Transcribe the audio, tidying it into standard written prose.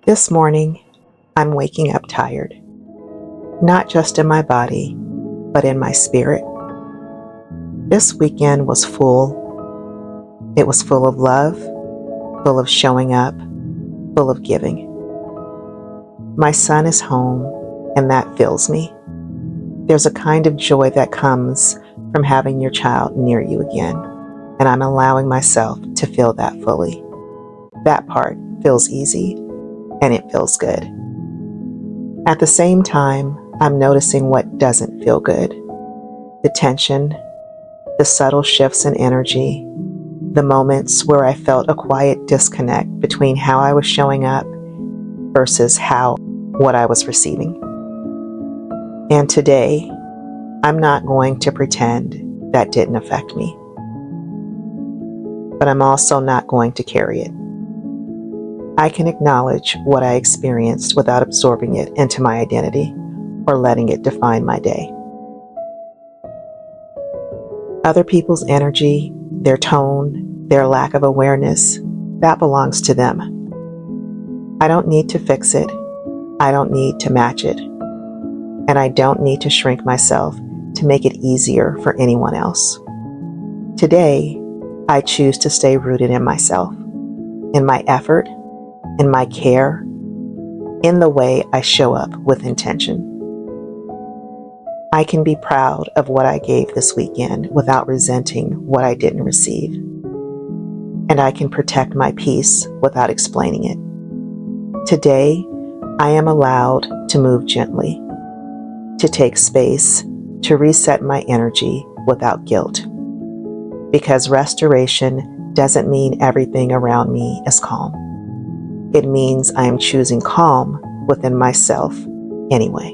This morning, I'm waking up tired, not just in my body, but in my spirit. This weekend was full. It was full of love, full of showing up, full of giving. My son is home, and that fills me. There's a kind of joy that comes from having your child near you again, and I'm allowing myself to feel that fully. That part feels easy, and it feels good. At the same time, I'm noticing what doesn't feel good. The tension, the subtle shifts in energy, the moments where I felt a quiet disconnect between how I was showing up versus what I was receiving. And today, I'm not going to pretend that didn't affect me. But I'm also not going to carry it. I can acknowledge what I experienced without absorbing it into my identity or letting it define my day. Other people's energy, their tone, their lack of awareness, that belongs to them. I don't need to fix it. I don't need to match it. And I don't need to shrink myself to make it easier for anyone else. Today, I choose to stay rooted in myself, in my effort, in my care, in the way I show up with intention. I can be proud of what I gave this weekend without resenting what I didn't receive. And I can protect my peace without explaining it. Today, I am allowed to move gently, to take space, to reset my energy without guilt. Because restoration doesn't mean everything around me is calm. It means I am choosing calm within myself anyway.